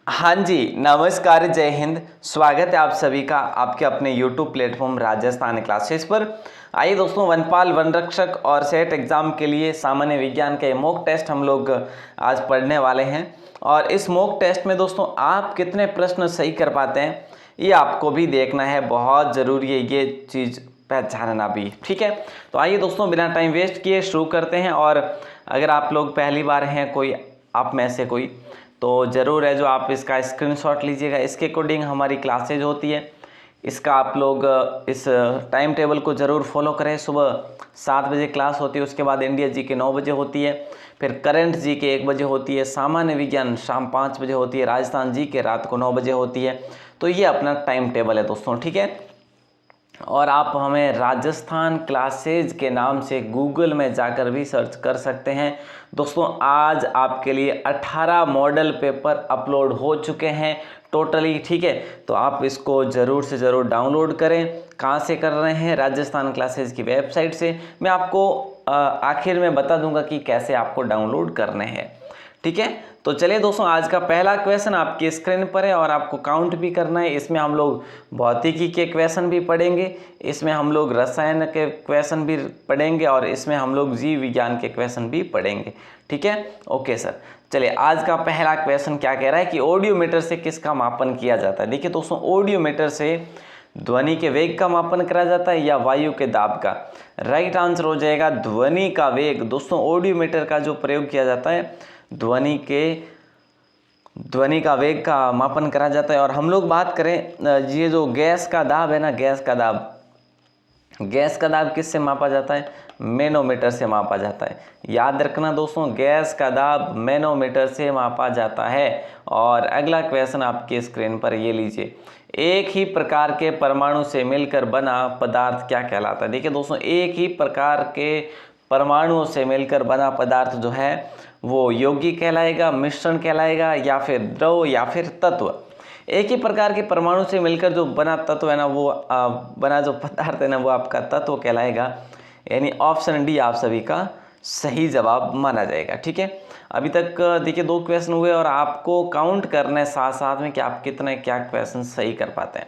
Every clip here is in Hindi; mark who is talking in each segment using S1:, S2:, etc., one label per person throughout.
S1: हाँ जी, नमस्कार, जय हिंद। स्वागत है आप सभी का आपके अपने YouTube प्लेटफॉर्म राजस्थान क्लासेस पर। आइए दोस्तों, वनपाल, वनरक्षक और सेट एग्जाम के लिए सामान्य विज्ञान के मॉक टेस्ट हम लोग आज पढ़ने वाले हैं। और इस मॉक टेस्ट में दोस्तों आप कितने प्रश्न सही कर पाते हैं ये आपको भी देखना है। बहुत ज़रूरी है ये चीज़ पहचानना भी, ठीक है। तो आइए दोस्तों, बिना टाइम वेस्ट किए शुरू करते हैं। और अगर आप लोग पहली बार हैं, कोई आप में से कोई, तो ज़रूर है जो आप इसका स्क्रीनशॉट लीजिएगा। इसके अकॉर्डिंग हमारी क्लासेज होती है। इसका आप लोग इस टाइम टेबल को ज़रूर फॉलो करें। सुबह 7 बजे क्लास होती है, उसके बाद इंडिया जी के 9 बजे होती है, फिर करंट जी के 1 बजे होती है, सामान्य विज्ञान शाम 5 बजे होती है, राजस्थान जी के रात को 9 बजे होती है। तो ये अपना टाइम टेबल है दोस्तों, ठीक है। और आप हमें राजस्थान क्लासेज के नाम से गूगल में जाकर भी सर्च कर सकते हैं। दोस्तों आज आपके लिए 18 मॉडल पेपर अपलोड हो चुके हैं टोटली, ठीक है। तो आप इसको ज़रूर से ज़रूर डाउनलोड करें। कहाँ से कर रहे हैं? राजस्थान क्लासेज की वेबसाइट से। मैं आपको आखिर में बता दूंगा कि कैसे आपको डाउनलोड करने हैं, ठीक है। तो चलिए दोस्तों, आज का पहला क्वेश्चन आपकी स्क्रीन पर है और आपको काउंट भी करना है। इसमें हम लोग भौतिकी के क्वेश्चन भी पढ़ेंगे, इसमें हम लोग रसायन के क्वेश्चन भी पढ़ेंगे और इसमें हम लोग जीव विज्ञान के क्वेश्चन भी पढ़ेंगे, ठीक है। ओके सर, चलिए आज का पहला क्वेश्चन क्या कह रहा है कि ऑडियोमीटर से किसका मापन किया जाता है। देखिए दोस्तों, ऑडियोमीटर से ध्वनि के वेग का मापन करा जाता है या वायु के दाब का। राइट आंसर हो जाएगा ध्वनि का वेग। दोस्तों ऑडियोमीटर का जो प्रयोग किया जाता है, ध्वनि का वेग का मापन करा जाता है। और हम लोग बात करें ये जो गैस का दाब है ना, गैस का दाब किससे मापा जाता है? मैनोमीटर से मापा जाता है। याद रखना दोस्तों, गैस का दाब मैनोमीटर से मापा जाता है। और अगला क्वेश्चन आपकी स्क्रीन पर ये लीजिए, एक ही प्रकार के परमाणु से मिलकर बना पदार्थ क्या कहलाता है। देखिए दोस्तों, एक ही प्रकार के परमाणुओं से मिलकर बना पदार्थ जो है वो यौगिक कहलाएगा, मिश्रण कहलाएगा, या फिर द्रव, या फिर तत्व। एक ही प्रकार के परमाणु से मिलकर जो बना तत्व है ना, वो बना जो पदार्थ है ना, वो आपका तत्व कहलाएगा। यानी ऑप्शन डी आप सभी का सही जवाब माना जाएगा, ठीक है। अभी तक देखिए 2 क्वेश्चन हुए और आपको काउंट करना है साथ साथ में कि आप कितने क्या क्वेश्चन सही कर पाते हैं।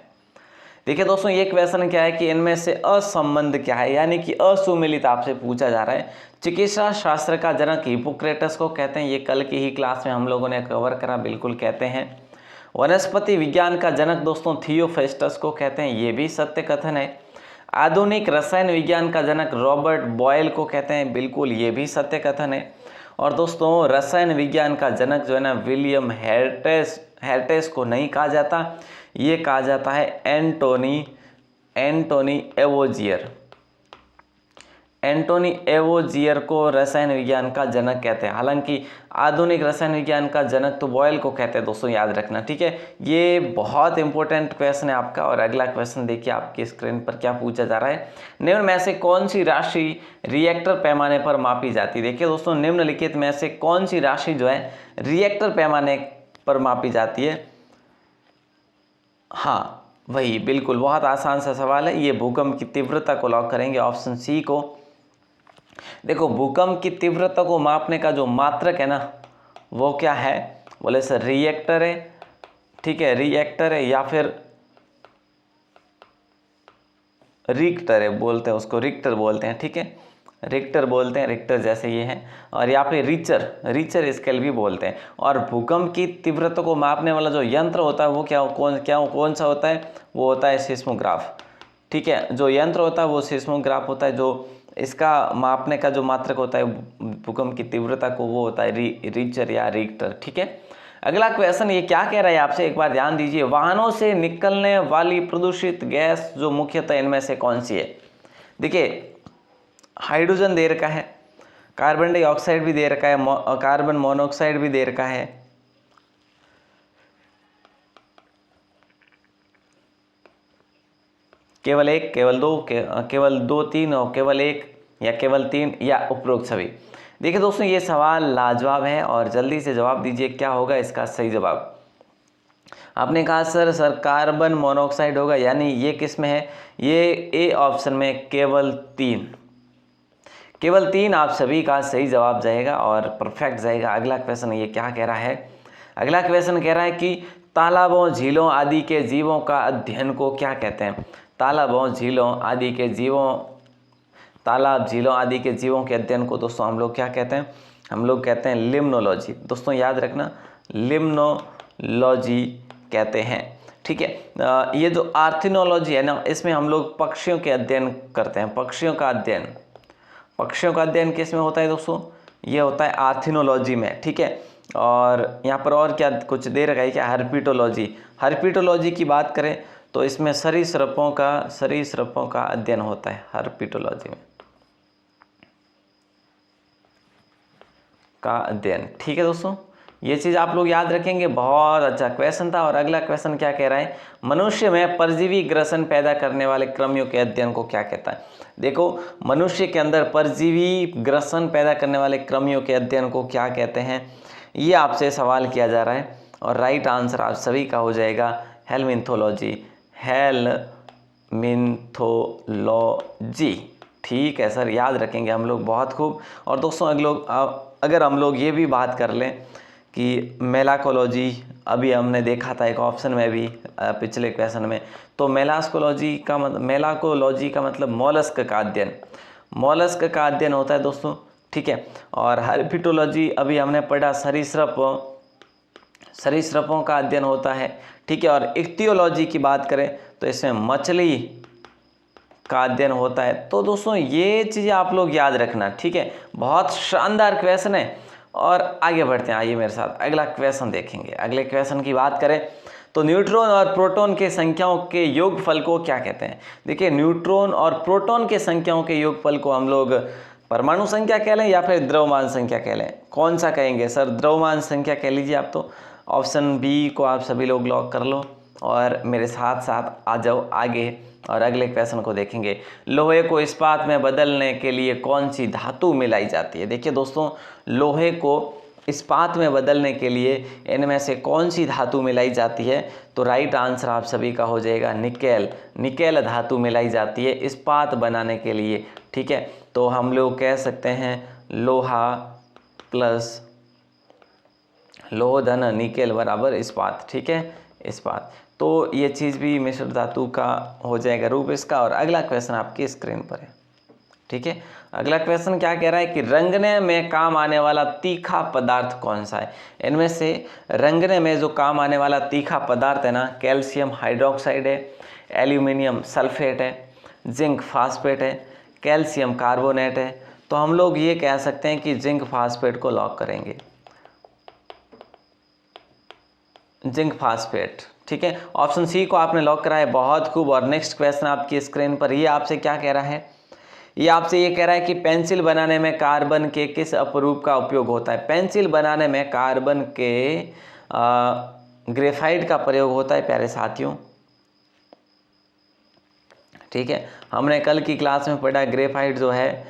S1: देखिए दोस्तों, ये क्वेश्चन क्या है कि इनमें से असंबंध क्या है, यानी कि असुमेलित आपसे पूछा जा रहा है। चिकित्सा शास्त्र का जनक हिपोक्रेटस को कहते हैं, ये कल की ही क्लास में हम लोगों ने कवर करा, बिल्कुल कहते हैं। वनस्पति विज्ञान का जनक दोस्तों थियोफेस्टस को कहते हैं, ये भी सत्य कथन है। आधुनिक रसायन विज्ञान का जनक रॉबर्ट बॉयल को कहते हैं, बिल्कुल ये भी सत्य कथन है। और दोस्तों रसायन विज्ञान का जनक जो है ना, विलियम हेर्टेस को नहीं कहा जाता, ये कहा जाता है एंटोनी एवोजियर। एंटोनी एवोजियर को रसायन विज्ञान का जनक कहते हैं। हालांकि आधुनिक रसायन विज्ञान का जनक तो बॉयल को कहते हैं दोस्तों, याद रखना, ठीक है। ये बहुत इंपॉर्टेंट क्वेश्चन है आपका। और अगला क्वेश्चन देखिए आपकी स्क्रीन पर क्या पूछा जा रहा है, निम्न में से कौन सी राशि रिएक्टर पैमाने पर मापी जाती है। देखिए दोस्तों, निम्नलिखित में से कौन सी राशि जो है रिएक्टर पैमाने पर मापी जाती है। हाँ वही, बिल्कुल, बहुत आसान सा सवाल है। ये भूकंप की तीव्रता को लॉक करेंगे, ऑप्शन सी को। देखो, भूकंप की तीव्रता को मापने का जो मात्रक है ना, वो क्या है? बोले सर रिएक्टर है, ठीक है, रिएक्टर है, या फिर रिक्टर है, बोलते हैं उसको, रिक्टर बोलते हैं, ठीक है, रिक्टर बोलते हैं, रिक्टर जैसे ये है। और या फिर रीचर स्केल भी बोलते हैं। और भूकंप की तीव्रता को मापने वाला जो यंत्र होता है वो कौन सा होता है? वो होता है सिस्मोग्राफ, ठीक है। जो यंत्र होता है वो सिस्मोग्राफ होता है। जो इसका मापने का जो मात्रक होता है भूकंप की तीव्रता को, वो होता है रीचर या रिक्टर, ठीक है। अगला क्वेश्चन ये क्या कह रहा है आपसे, एक बार ध्यान दीजिए। वाहनों से निकलने वाली प्रदूषित गैस जो मुख्यतः इनमें से कौन सी है? देखिए, हाइड्रोजन दे रखा है, कार्बन डाइऑक्साइड भी दे रखा है, कार्बन मोनोऑक्साइड भी दे रखा है, केवल एक, केवल दो, केवल दो, तीन, और केवल एक, या केवल तीन, या उपरोक्त सभी। देखिए दोस्तों, ये सवाल लाजवाब है और जल्दी से जवाब दीजिए, क्या होगा इसका सही जवाब। आपने कहा सर कार्बन मोनोऑक्साइड होगा, यानी ये किस में है? ये ए ऑप्शन में, केवल तीन आप सभी का सही जवाब जाएगा और परफेक्ट जाएगा। अगला क्वेश्चन ये क्या कह रहा है, अगला क्वेश्चन कह रहा है कि तालाबों, झीलों आदि के जीवों का अध्ययन को क्या कहते हैं? तालाबों, झीलों आदि के जीवों, तालाब, झीलों आदि के जीवों के अध्ययन को दोस्तों हम लोग क्या कहते हैं? हम लोग कहते हैं लिम्नोलॉजी। दोस्तों याद रखना, लिम्नोलॉजी कहते हैं। ठीक है, ये जो आर्थिनोलॉजी है ना, इसमें हम लोग पक्षियों के अध्ययन करते हैं। पक्षियों का अध्ययन, पक्षियों का अध्ययन किस में होता है दोस्तों? ये होता है आर्थिनोलॉजी में। ठीक है, और यहाँ पर और क्या कुछ दे रखा है क्या? हर्पिटोलॉजी। हर्पिटोलॉजी की बात करें तो इसमें सरीसृपों का अध्ययन होता है हर्पिटोलॉजी में का अध्ययन। ठीक है दोस्तों, ये चीज़ आप लोग याद रखेंगे, बहुत अच्छा क्वेश्चन था। और अगला क्वेश्चन क्या कह रहा है? मनुष्य में परजीवी ग्रसन पैदा करने वाले कृमियों के अध्ययन को क्या कहता है? देखो, मनुष्य के अंदर परजीवी ग्रसन पैदा करने वाले कृमियों के अध्ययन को क्या कहते हैं, ये आपसे सवाल किया जा रहा है। और राइट आंसर आप सभी का हो जाएगा हेलमिन्थोलॉजी। हेलमिन्थोलॉजी। ठीक है सर, याद रखेंगे हम लोग, बहुत खूब। और दोस्तों अगर हम लोग ये भी बात कर लें कि मेलाकोलॉजी, अभी हमने देखा था एक ऑप्शन में भी पिछले क्वेश्चन में, तो मेलाकोलॉजी का मतलब मॉलस्क का अध्ययन, मॉलस्क का अध्ययन होता है दोस्तों। ठीक है, और हर्पिटोलॉजी अभी हमने पढ़ा, सरीसृपों का अध्ययन होता है। ठीक है, और इक्तियोलॉजी की बात करें तो इसमें मछली का अध्ययन होता है। तो दोस्तों ये चीज़ें आप लोग याद रखना। ठीक है, बहुत शानदार क्वेश्चन है। और आगे बढ़ते हैं, आइए मेरे साथ अगला क्वेश्चन देखेंगे। अगले क्वेश्चन की बात करें तो न्यूट्रॉन और प्रोटॉन के संख्याओं के योगफल को क्या कहते हैं? देखिए, न्यूट्रॉन और प्रोटॉन के संख्याओं के योगफल को हम लोग परमाणु संख्या कह लें या फिर द्रव्यमान संख्या कह लें? कौन सा कहेंगे सर? द्रव्यमान संख्या कह लीजिए आप। तो ऑप्शन बी को आप सभी लोग लॉक कर लो और मेरे साथ साथ आ जाओ आगे और अगले क्वेश्चन को देखेंगे। लोहे को इस्पात में बदलने के लिए कौन सी धातु मिलाई जाती है? देखिए दोस्तों, लोहे को इस्पात में बदलने के लिए इनमें से कौन सी धातु मिलाई जाती है? तो राइट आंसर आप सभी का हो जाएगा निकेल। निकेल धातु मिलाई जाती है इस्पात बनाने के लिए। ठीक है, तो हम लोग कह सकते हैं लोहा प्लस लोह धन निकेल बराबर इस्पात। ठीक है, इस्पात। तो ये चीज़ भी मिश्र धातु का हो जाएगा रूप इसका। और अगला क्वेश्चन आपकी स्क्रीन पर है। ठीक है, अगला क्वेश्चन क्या कह रहा है कि रंगने में काम आने वाला तीखा पदार्थ कौन सा है? इनमें से रंगने में जो काम आने वाला तीखा पदार्थ है ना, कैल्शियम हाइड्रोक्साइड है, एल्यूमिनियम सल्फेट है, जिंक फास्फेट है, कैल्शियम कार्बोनेट है। तो हम लोग ये कह सकते हैं कि जिंक फास्फेट को लॉक करेंगे, जिंक फास्फेट। ठीक है, ऑप्शन सी को आपने लॉक करा है, बहुत खूब। और नेक्स्ट क्वेश्चन आपकी स्क्रीन पर, ये आपसे क्या कह रहा है? ये आपसे ये कह रहा है कि पेंसिल बनाने में कार्बन के किस अपरूप का उपयोग होता है? पेंसिल बनाने में कार्बन के ग्रेफाइट का प्रयोग होता है प्यारे साथियों। ठीक है, हमने कल की क्लास में पढ़ा ग्रेफाइट जो है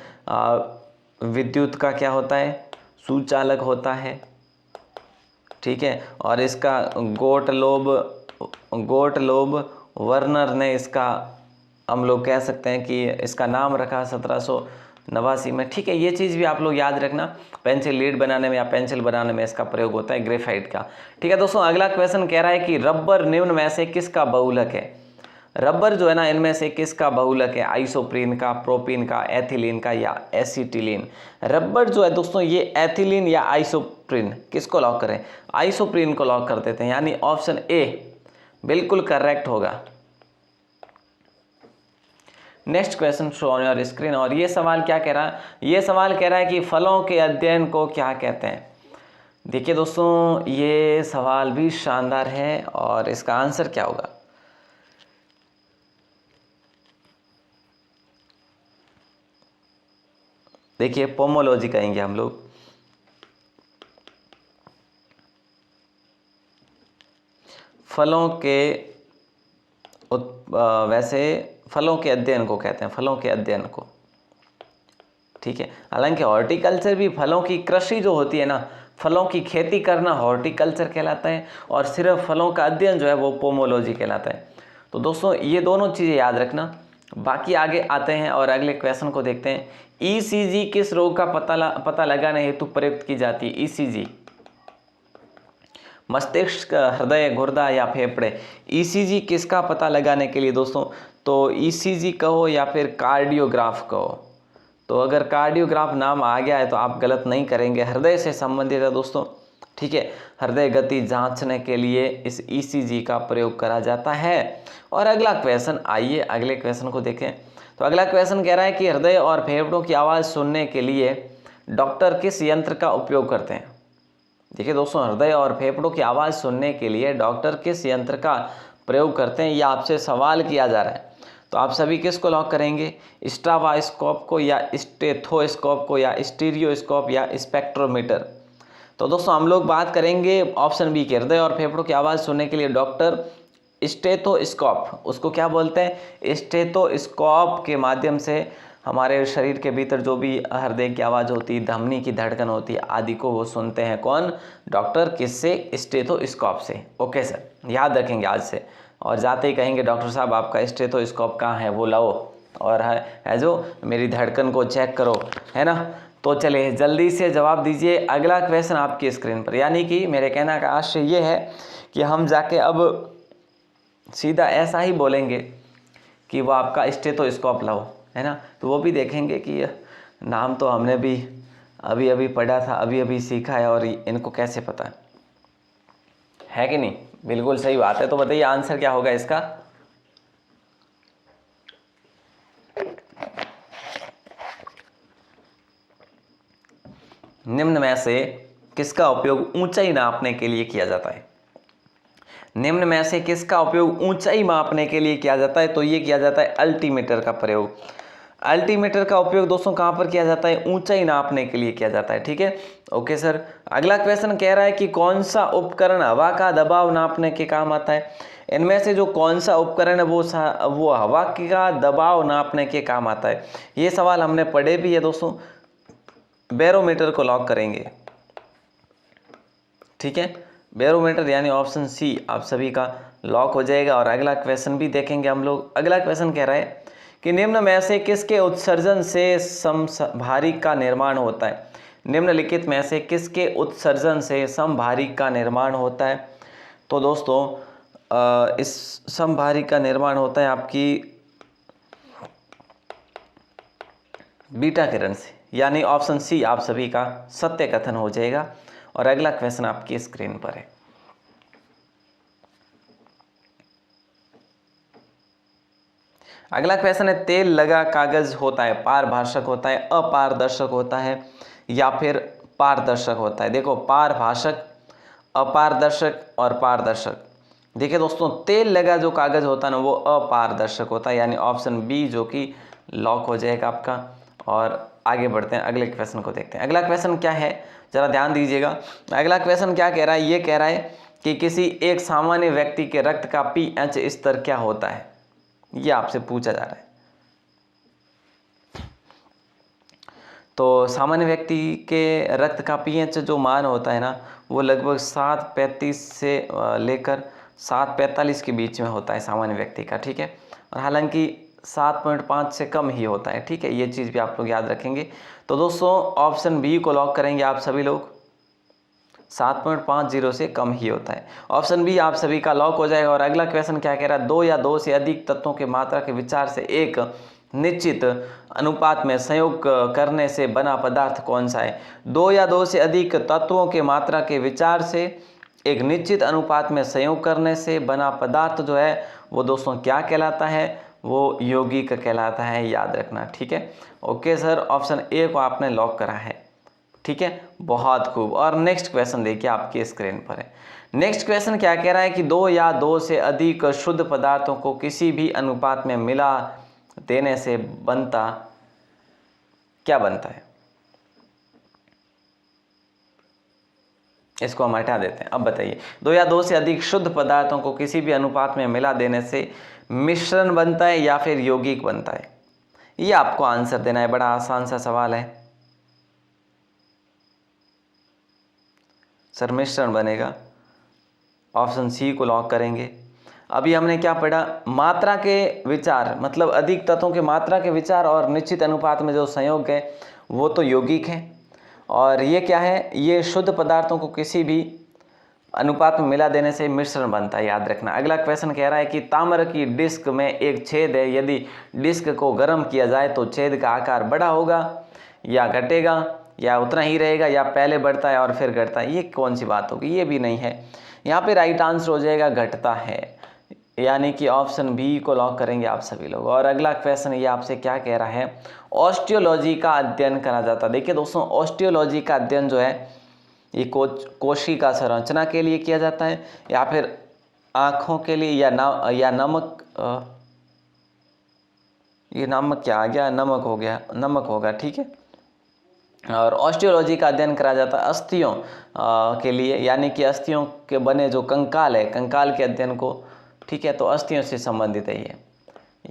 S1: विद्युत का क्या होता है? सुचालक होता है। ठीक है, और इसका गोटलोब वर्नर ने इसका हम लोग कह सकते हैं कि इसका नाम रखा 1789 में। ठीक है, ये चीज़ भी आप लोग याद रखना, पेंसिल लीड बनाने में या पेंसिल बनाने में इसका प्रयोग होता है ग्रेफाइट का। ठीक है दोस्तों, अगला क्वेश्चन कह रहा है कि रबर निम्न में से किसका बहुलक है? रबर जो है ना, इनमें से किसका बहुलक है? आइसोप्रीन का, प्रोपीन का, एथिलीन का या एसिटिलीन? रबर जो है दोस्तों, ये एथिलीन या आइसोप्रीन, किसको लॉक करें? आइसोप्रीन को लॉक कर देते हैं, यानी ऑप्शन ए बिल्कुल करेक्ट होगा। Next question show on your screen. और ये सवाल क्या कह रहा है? ये सवाल कह रहा है कि फलों के अध्ययन को क्या कहते हैं? देखिए दोस्तों, ये सवाल भी शानदार है और इसका आंसर क्या होगा? देखिए, पोमोलॉजी कहेंगे हम लोग। फलों के वैसे फलों के अध्ययन को कहते हैं, फलों के अध्ययन को। ठीक है, हालांकि हॉर्टिकल्चर भी, फलों की कृषि जो होती है ना, फलों की खेती करना हॉर्टिकल्चर कहलाता है, और सिर्फ फलों का अध्ययन जो है वो पोमोलॉजी कहलाता है। तो दोस्तों ये दोनों चीज़ें याद रखना। बाकी आगे आते हैं और अगले क्वेश्चन को देखते हैं। ईसीजी किस रोग का पता लगाने हेतु प्रयुक्त की जाती है? ईसीजी मस्तिष्क, हृदय, गुर्दा या फेफड़े। ईसीजी किसका पता लगाने के लिए दोस्तों, तो ईसीजी कहो या फिर कार्डियोग्राफ कहो। तो अगर कार्डियोग्राफ नाम आ गया है तो आप गलत नहीं करेंगे, हृदय से संबंधित है दोस्तों, ठीक है। हृदय गति जांचने के लिए इस ईसीजी का प्रयोग करा जाता है। और अगला क्वेश्चन, आइए अगले क्वेश्चन को देखें। तो अगला क्वेश्चन कह रहा है कि हृदय और फेफड़ों की आवाज़ सुनने के लिए डॉक्टर किस यंत्र का उपयोग करते हैं। देखिए दोस्तों, हृदय और फेफड़ों की आवाज़ सुनने के लिए डॉक्टर किस यंत्र का प्रयोग करते हैं, यह आपसे सवाल किया जा रहा है। तो आप सभी किसको लॉक करेंगे, स्ट्राबास्कोप को या स्टेथोस्कोप को या स्टीरियोस्कोप या स्पेक्ट्रोमीटर। तो दोस्तों हम लोग बात करेंगे ऑप्शन बी के, हृदय और फेफड़ों की आवाज़ सुनने के लिए डॉक्टर स्टेथोस्कोप, उसको क्या बोलते हैं, स्टेथोस्कोप के माध्यम से हमारे शरीर के भीतर जो भी हृदय की आवाज़ होती है, धमनी की धड़कन होती है आदि को वो सुनते हैं कौन, डॉक्टर, किससे, स्टेथोस्कोप से। ओके सर, याद रखेंगे आज से। और जाते ही कहेंगे डॉक्टर साहब आपका स्टेथोस्कोप कहाँ है, वो लाओ और है जो मेरी धड़कन को चेक करो, है ना। तो चलिए जल्दी से जवाब दीजिए। अगला क्वेश्चन आपकी स्क्रीन पर, यानी कि मेरे कहने का आशय ये है कि हम जाके अब सीधा ऐसा ही बोलेंगे कि वो आपका स्टेथोस्कोप लाओ, है ना। तो वो भी देखेंगे कि नाम तो हमने भी अभी अभी पढ़ा था, अभी अभी सीखा है और इनको कैसे पता है कि नहीं। बिल्कुल सही बात है। तो बताइए आंसर क्या होगा इसका। निम्न में से किसका उपयोग ऊंचाई नापने के लिए किया जाता है। निम्न में से किसका उपयोग ऊंचाई मापने के लिए किया जाता है, तो ये किया जाता है अल्टीमीटर का प्रयोग। अल्टीमीटर का उपयोग दोस्तों कहाँ पर किया जाता है, ऊंचाई नापने के लिए किया जाता है, ठीक है। ओके सर, अगला क्वेश्चन कह रहा है कि कौन सा उपकरण हवा का दबाव नापने के काम आता है। इनमें से जो कौन सा उपकरण है वो हवा का दबाव नापने के काम आता है। ये सवाल हमने पढ़े भी है दोस्तों, बैरोमीटर को लॉक करेंगे, ठीक है। बैरोमीटर यानी ऑप्शन सी आप सभी का लॉक हो जाएगा। और अगला क्वेश्चन भी देखेंगे हम लोग। अगला क्वेश्चन कह रहा है कि निम्न में से किसके उत्सर्जन से समभारिक का निर्माण होता है। निम्नलिखित में से किसके उत्सर्जन से समभारिक का निर्माण होता है। तो दोस्तों इस समभारिक का निर्माण होता है आपकी बीटा किरण से, यानी ऑप्शन सी आप सभी का सत्य कथन हो जाएगा। और अगला क्वेश्चन आपकी स्क्रीन पर है। अगला क्वेश्चन है, तेल लगा कागज होता है पारभाषक होता है, अपारदर्शक होता है या फिर पारदर्शक होता है। देखो पारभाषक, अपारदर्शक और पारदर्शक। देखिए दोस्तों, तेल लगा जो कागज होता है ना वो अपारदर्शक होता है, यानी ऑप्शन बी जो कि लॉक हो जाएगा आपका। और आगे बढ़ते हैं, अगले क्वेश्चन को देखते हैं। अगला क्वेश्चन क्या है, जरा ध्यान दीजिएगा। अगला क्वेश्चन क्या कह रहा है, ये कह रहा है कि किसी एक सामान्य व्यक्ति के रक्त का पीएच स्तर क्या होता है, ये आपसे पूछा जा रहा है। तो सामान्य व्यक्ति के रक्त का पीएच जो मान होता है ना वो लगभग 7.35 से लेकर 7.45 के बीच में होता है सामान्य व्यक्ति का, ठीक है। और हालांकि 7.5 से कम ही होता है, ठीक है। ये चीज़ भी आप लोग याद रखेंगे। तो दोस्तों ऑप्शन बी को लॉक करेंगे आप सभी लोग, 7.50 से कम ही होता है। ऑप्शन बी आप सभी का लॉक हो जाएगा। और अगला क्वेश्चन क्या कह रहा है, 2 या 2 से अधिक तत्वों के मात्रा के विचार से एक निश्चित अनुपात में संयोग करने से बना पदार्थ कौन सा है। 2 या 2 से अधिक तत्वों के मात्रा के विचार से एक निश्चित अनुपात में संयोग करने से बना पदार्थ जो है वो दोस्तों क्या कहलाता है, वो यौगिक कहलाता है, याद रखना, ठीक है। ओके सर, ऑप्शन ए को आपने लॉक करा है, ठीक है, बहुत खूब। और नेक्स्ट क्वेश्चन देखिए आपकी स्क्रीन पर है। नेक्स्ट क्वेश्चन क्या कह रहा है कि 2 या 2 से अधिक शुद्ध पदार्थों को किसी भी अनुपात में मिला देने से बनता क्या बनता है। इसको हम हटा देते हैं। अब बताइए, 2 या 2 से अधिक शुद्ध पदार्थों को किसी भी अनुपात में मिला देने से मिश्रण बनता है या फिर यौगिक बनता है। ये आपको आंसर देना है, बड़ा आसान सा सवाल है सर। मिश्रण बनेगा, ऑप्शन सी को लॉक करेंगे। अभी हमने क्या पढ़ा, मात्रा के विचार मतलब अधिक तत्वों के मात्रा के विचार और निश्चित अनुपात में जो संयोग है वो तो यौगिक है। और ये क्या है, ये शुद्ध पदार्थों को किसी भी अनुपात में मिला देने से मिश्रण बनता है, याद रखना। अगला क्वेश्चन कह रहा है कि ताम्र की डिस्क में एक छेद है, यदि डिस्क को गर्म किया जाए तो छेद का आकार बड़ा होगा या घटेगा या उतना ही रहेगा या पहले बढ़ता है और फिर घटता है। ये कौन सी बात होगी, ये भी नहीं है। यहाँ पे राइट आंसर हो जाएगा घटता है, यानी कि ऑप्शन बी को लॉक करेंगे आप सभी लोग। और अगला क्वेश्चन ये आपसे क्या कह रहा है, ऑस्टियोलॉजी का अध्ययन करा जाता है। देखिए दोस्तों, ऑस्टियोलॉजी का अध्ययन जो है ये कोशिका संरचना के लिए किया जाता है या फिर आँखों के लिए या नमक, ये नमक क्या आ गया, नमक हो गया, नमक होगा, ठीक है। और ऑस्टियोलॉजी का अध्ययन करा जाता है अस्थियों के लिए, यानी कि अस्थियों के बने जो कंकाल है, कंकाल के अध्ययन को, ठीक है। तो अस्थियों से संबंधित है ये,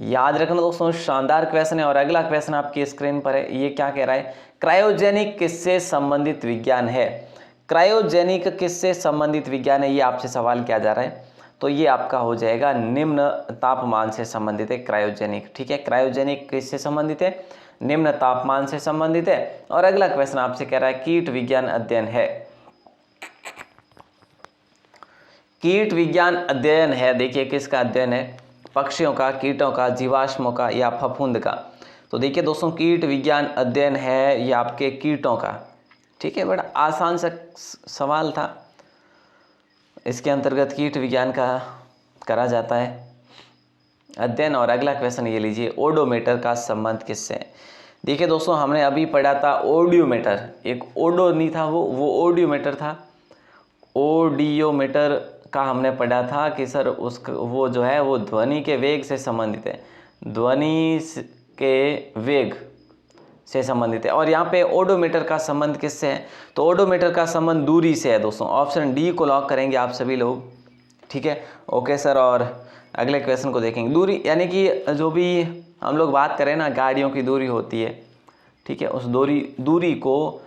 S1: याद रखना दोस्तों। शानदार क्वेश्चन है। और अगला क्वेश्चन आपकी स्क्रीन पर है, ये क्या कह रहा है, क्रायोजेनिक किससे संबंधित विज्ञान है। क्रायोजेनिक किससे संबंधित विज्ञान है, ये आपसे सवाल किया जा रहा है। तो ये आपका हो जाएगा निम्न तापमान से संबंधित है क्रायोजेनिक, ठीक है। क्रायोजेनिक किससे संबंधित है, निम्न तापमान से संबंधित है। और अगला क्वेश्चन आपसे कह रहा है कीट विज्ञान अध्ययन है। कीट विज्ञान अध्ययन है, देखिए किसका अध्ययन है, पक्षियों का, कीटों का, जीवाश्मों का या फफूंद का। तो देखिए दोस्तों, कीट विज्ञान अध्ययन है ये आपके कीटों का, ठीक है। बड़ा आसान सा सवाल था, इसके अंतर्गत कीट विज्ञान का करा जाता है अध्ययन। और अगला क्वेश्चन ये लीजिए, ओडोमीटर का संबंध किससे है। देखिए दोस्तों, हमने अभी पढ़ा था ऑडियोमीटर, एक ओडो नहीं था वो ऑडियोमीटर था। ऑडियोमीटर का हमने पढ़ा था कि सर वो जो है वो ध्वनि के वेग से संबंधित है, ध्वनि के वेग से संबंधित है। और यहाँ पे ओडोमीटर का संबंध किससे है, तो ओडोमीटर का संबंध दूरी से है दोस्तों। ऑप्शन डी को लॉक करेंगे आप सभी लोग, ठीक है। ओके सर, और अगले क्वेश्चन को देखेंगे। दूरी यानी कि जो भी हम लोग बात करें ना, गाड़ियों की दूरी होती है, ठीक है, उस दूरी को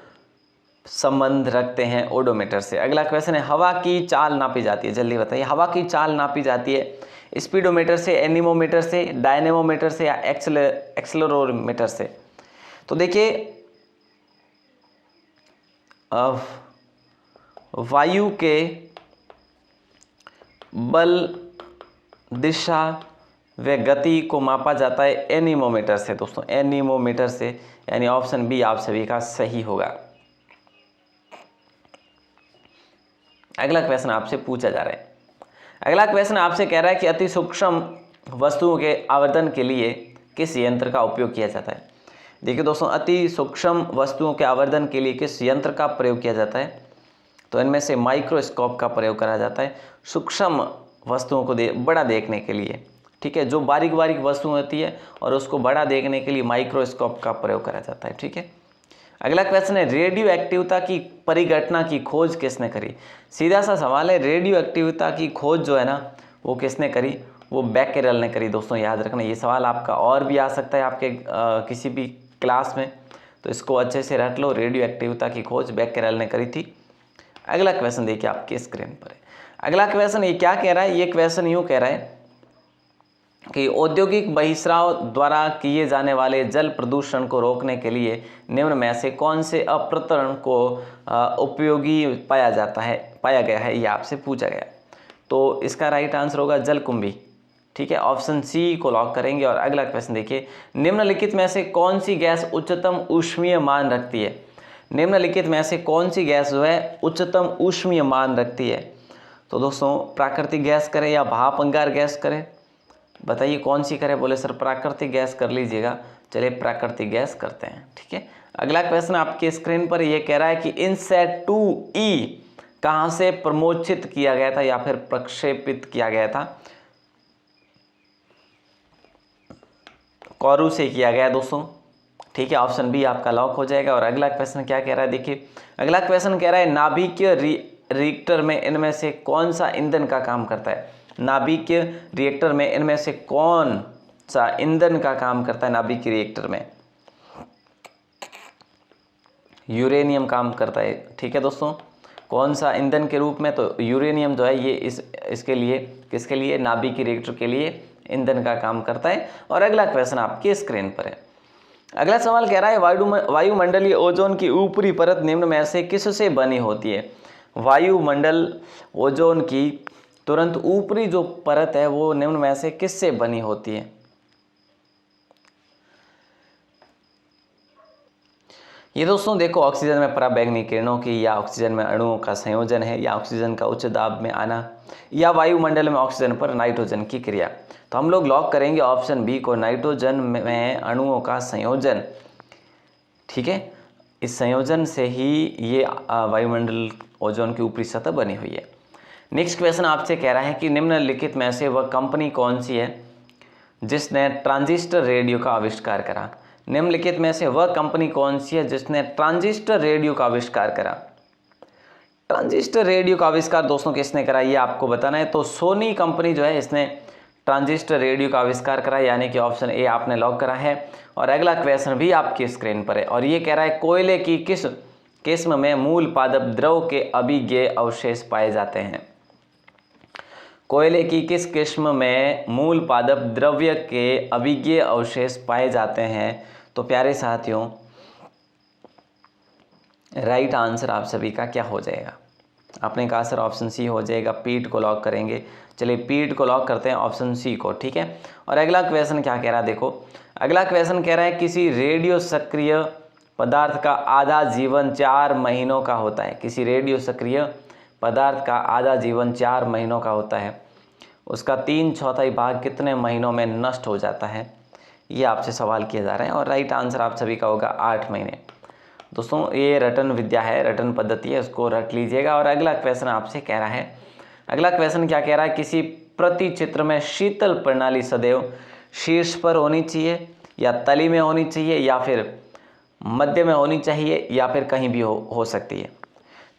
S1: संबंध रखते हैं ओडोमीटर से। अगला क्वेश्चन है, हवा की चाल नापी जाती है, जल्दी बताइए। हवा की चाल नापी जाती है स्पीडोमीटर से, एनीमोमीटर से, डायनेमोमीटर से या एक्सेलेरोमीटर से। तो देखिए, वायु के बल, दिशा व गति को मापा जाता है एनीमोमीटर से दोस्तों, एनीमोमीटर से, यानी ऑप्शन बी आप सभी का सही होगा। अगला क्वेश्चन आपसे पूछा जा रहा है, अगला क्वेश्चन आपसे कह रहा है कि अति सूक्ष्म वस्तुओं के आवर्धन के लिए किस यंत्र का उपयोग किया जाता है। देखिए दोस्तों, अति सूक्ष्म वस्तुओं के आवर्धन के लिए किस यंत्र का प्रयोग किया जाता है, तो इनमें से माइक्रोस्कोप का प्रयोग करा जाता है सूक्ष्म वस्तुओं को बड़ा देखने के लिए, ठीक है। जो बारीक बारीक वस्तु होती है और उसको बड़ा देखने के लिए माइक्रोस्कोप का प्रयोग करा जाता है, ठीक है। अगला क्वेश्चन है, रेडियो एक्टिविटी की परिघटना की खोज किसने करी। सीधा सा सवाल है, रेडियो एक्टिविटी की खोज जो है ना वो किसने करी, वो बैकेरेल ने करी दोस्तों, याद रखना। ये सवाल आपका और भी आ सकता है आपके किसी भी क्लास में, तो इसको अच्छे से रट लो। रेडियो एक्टिविटी की खोज बैकेरेल ने करी थी। अगला क्वेश्चन देखिए आपकी स्क्रीन पर है। अगला क्वेश्चन ये क्या कह रहा है, ये क्वेश्चन यूँ कह रहा है कि औद्योगिक बहिस्राव द्वारा किए जाने वाले जल प्रदूषण को रोकने के लिए निम्न में से कौन से अपतरण को उपयोगी पाया गया है, ये आपसे पूछा गया। तो इसका राइट आंसर होगा जलकुंभी, ठीक है। ऑप्शन सी को लॉक करेंगे। और अगला क्वेश्चन देखिए, निम्नलिखित में से कौन सी गैस उच्चतम ऊष्मीय मान रखती है। निम्नलिखित में से कौन सी गैस जो है उच्चतम ऊष्मीय मान रखती है। तो दोस्तों, प्राकृतिक गैस करें या भाप अंगार गैस करें, बताइए कौन सी करें। बोले सर प्राकृतिक गैस कर लीजिएगा, चलिए प्राकृतिक गैस करते हैं, ठीक है। अगला क्वेश्चन आपकी स्क्रीन पर ये कह रहा है कि इनसेट 2E कहाँ से प्रमोचित किया गया था या फिर प्रक्षेपित किया गया था। कोरू से किया गया दोस्तों, ठीक है। ऑप्शन बी आपका लॉक हो जाएगा। और अगला क्वेश्चन क्या कह रहा है, देखिए अगला क्वेश्चन कह रहा है, नाभिकीय रिएक्टर में इनमें से कौन सा ईंधन का काम करता है। नाभिकीय रिएक्टर में इनमें से कौन सा ईंधन का काम करता है। नाभिकीय रिएक्टर में यूरेनियम काम करता है, ठीक है दोस्तों। कौन सा ईंधन के रूप में, तो यूरेनियम जो है ये इसके लिए, किसके लिए, नाभिकीय रिएक्टर के लिए ईंधन का काम करता है। और अगला क्वेश्चन आपकी स्क्रीन पर है। अगला सवाल कह रहा है, वायुमंडलीय ओजोन की ऊपरी परत निम्न में से किससे बनी होती है। वायुमंडल ओजोन की तुरंत ऊपरी जो परत है वो निम्न में से किससे बनी होती है? ये दोस्तों देखो, ऑक्सीजन में पराबैंगनी किरणों की, या ऑक्सीजन में अणुओं का संयोजन है, या ऑक्सीजन का उच्च दाब में आना, या वायुमंडल में ऑक्सीजन पर नाइट्रोजन की क्रिया। तो हम लोग लॉक करेंगे ऑप्शन बी को, नाइट्रोजन में अणुओं का संयोजन। ठीक है, इस संयोजन से ही ये वायुमंडल ओजोन की ऊपरी सतह बनी हुई है। नेक्स्ट क्वेश्चन आपसे कह रहा है कि निम्नलिखित में से वह कंपनी कौन सी है जिसने ट्रांजिस्टर रेडियो का आविष्कार करा? निम्नलिखित में से वह कंपनी कौन सी है जिसने ट्रांजिस्टर रेडियो का आविष्कार करा? ट्रांजिस्टर रेडियो का आविष्कार दोस्तों किसने करा ये आपको बताना है। तो सोनी कंपनी जो है इसने ट्रांजिस्टर रेडियो का आविष्कार करा, यानी कि ऑप्शन ए आपने लॉक करा है। और अगला क्वेश्चन भी आपकी स्क्रीन पर है और ये कह रहा है कोयले की किस किस्म में मूल पादप द्रव के अभिज्ञेय अवशेष पाए जाते हैं? कोयले की किस किस्म में मूल पादप द्रव्य के अभिज्ञेय अवशेष पाए जाते हैं? तो प्यारे साथियों, राइट आंसर आप सभी का क्या हो जाएगा? आपने कहा सर ऑप्शन सी हो जाएगा, पीट को लॉक करेंगे। चलिए पीट को लॉक करते हैं, ऑप्शन सी को। ठीक है, और अगला क्वेश्चन क्या कह रहा है देखो, अगला क्वेश्चन कह रहा है किसी रेडियो सक्रिय पदार्थ का आधा जीवन 4 महीनों का होता है। किसी रेडियो सक्रिय पदार्थ का आधा जीवन 4 महीनों का होता है, उसका 3/4 भाग कितने महीनों में नष्ट हो जाता है? ये आपसे सवाल किया जा रहा है और राइट आंसर आप सभी का होगा 8 महीने। दोस्तों ये रटन विद्या है, रटन पद्धति है, उसको रट लीजिएगा। और अगला क्वेश्चन आपसे कह रहा है, अगला क्वेश्चन क्या कह रहा है, किसी प्रतिचित्र में शीतल प्रणाली सदैव शीर्ष पर होनी चाहिए, या तली में होनी चाहिए, या फिर मध्य में होनी चाहिए, या फिर कहीं भी हो सकती है?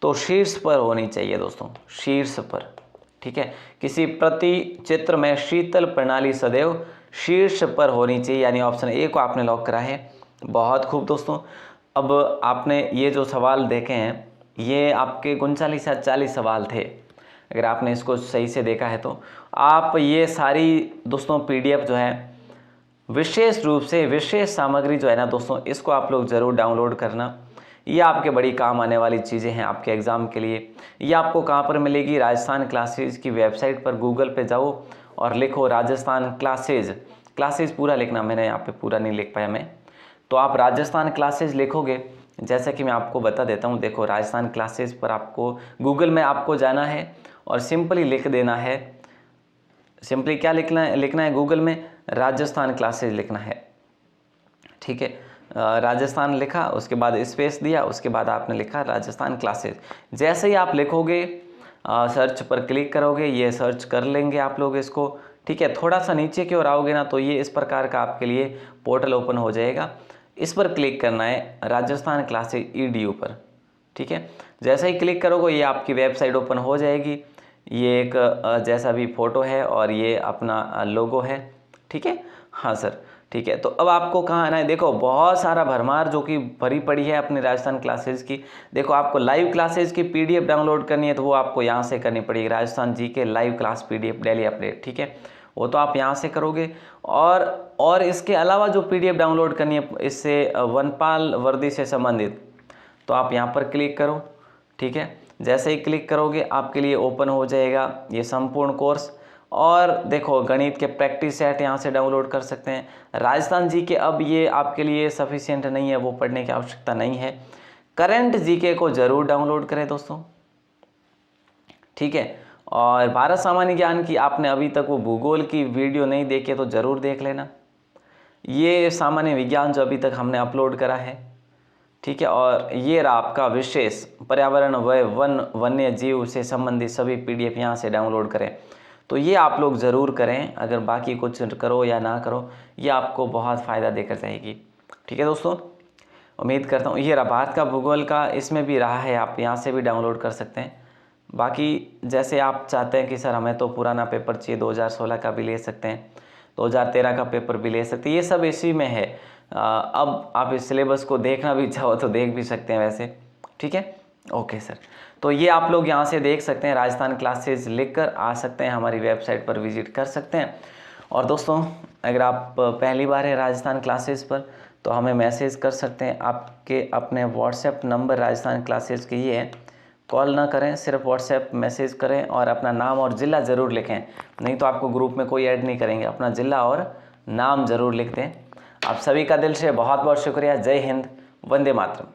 S1: तो शीर्ष पर होनी चाहिए दोस्तों, शीर्ष पर। ठीक है, किसी प्रतिचित्र में शीतल प्रणाली सदैव शीर्ष पर होनी चाहिए, यानी ऑप्शन ए को आपने लॉक करा है। बहुत खूब दोस्तों, अब आपने ये जो सवाल देखे हैं ये आपके 39 या 40 सवाल थे। अगर आपने इसको सही से देखा है तो आप ये सारी दोस्तों पीडीएफ जो है, विशेष रूप से विशेष सामग्री जो है ना दोस्तों, इसको आप लोग ज़रूर डाउनलोड करना। ये आपके बड़ी काम आने वाली चीज़ें हैं आपके एग्ज़ाम के लिए। ये आपको कहाँ पर मिलेगी? राजस्थान क्लासेज की वेबसाइट पर गूगल पे जाओ और लिखो राजस्थान क्लासेज। क्लासेज पूरा लिखना, मैंने यहाँ पे पूरा नहीं लिख पाया मैं, तो आप राजस्थान क्लासेज लिखोगे, जैसा कि मैं आपको बता देता हूँ। देखो राजस्थान क्लासेज पर आपको गूगल में आपको जाना है और सिंपली लिख देना है, सिंपली क्या लिखना है गूगल में? राजस्थान क्लासेज लिखना है। ठीक है, राजस्थान लिखा, उसके बाद स्पेस दिया, उसके बाद आपने लिखा राजस्थान क्लासेज। जैसे ही आप लिखोगे, सर्च पर क्लिक करोगे, ये सर्च कर लेंगे आप लोग इसको। ठीक है, थोड़ा सा नीचे की ओर आओगे ना तो ये इस प्रकार का आपके लिए पोर्टल ओपन हो जाएगा। इस पर क्लिक करना है राजस्थान क्लासेज EDU पर। ठीक है, जैसे ही क्लिक करोगे ये आपकी वेबसाइट ओपन हो जाएगी। ये एक जैसा भी फ़ोटो है और ये अपना लोगो है। ठीक है, हाँ सर, ठीक है। तो अब आपको कहाँ आना है? देखो बहुत सारा भरमार जो कि भरी पड़ी है अपनी राजस्थान क्लासेज की। देखो आपको लाइव क्लासेज की PDF डाउनलोड करनी है तो वो आपको यहाँ से करनी पड़ेगी, Rajasthan GK live class PDF daily update. ठीक है, वो तो आप यहाँ से करोगे। और इसके अलावा जो PDF डाउनलोड करनी है इससे वनपाल वर्दी से संबंधित, तो आप यहाँ पर क्लिक करो। ठीक है, जैसे ही क्लिक करोगे आपके लिए ओपन हो जाएगा ये संपूर्ण कोर्स। और देखो गणित के प्रैक्टिस सेट यहाँ से डाउनलोड कर सकते हैं। राजस्थान GK अब ये आपके लिए सफिशिएंट नहीं है, वो पढ़ने की आवश्यकता नहीं है। करंट GK को ज़रूर डाउनलोड करें दोस्तों। ठीक है, और भारत सामान्य ज्ञान की आपने अभी तक वो भूगोल की वीडियो नहीं देखी तो ज़रूर देख लेना। ये सामान्य विज्ञान जो अभी तक हमने अपलोड करा है। ठीक है, और ये रहा आपका विशेष पर्यावरण व वन्य जीव से संबंधित सभी PDF यहाँ से डाउनलोड करें। तो ये आप लोग ज़रूर करें, अगर बाकी कुछ करो या ना करो ये आपको बहुत फ़ायदा देकर जाएगी। ठीक है दोस्तों, उम्मीद करता हूँ। ये रहा भारत का भूगोल का, इसमें भी रहा है, आप यहाँ से भी डाउनलोड कर सकते हैं। बाकी जैसे आप चाहते हैं कि सर हमें तो पुराना पेपर चाहिए, 2016 का भी ले सकते हैं, 2013 का पेपर भी ले सकते हैं, ये सब इसी में है। अब आप इस सिलेबस को देखना भी चाहो तो देख भी सकते हैं वैसे। ठीक है, ओके सर। तो ये आप लोग यहाँ से देख सकते हैं, राजस्थान क्लासेज लिख कर आ सकते हैं, हमारी वेबसाइट पर विजिट कर सकते हैं। और दोस्तों अगर आप पहली बार है राजस्थान क्लासेज पर तो हमें मैसेज कर सकते हैं। आपके अपने व्हाट्सएप नंबर राजस्थान क्लासेज के ये है कॉल ना करें, सिर्फ व्हाट्सएप मैसेज करें और अपना नाम और ज़िला ज़रूर लिखें, नहीं तो आपको ग्रुप में कोई ऐड नहीं करेंगे। अपना ज़िला और नाम ज़रूर लिख दें। आप सभी का दिल से बहुत बहुत शुक्रिया। जय हिंद, वंदे मातरम।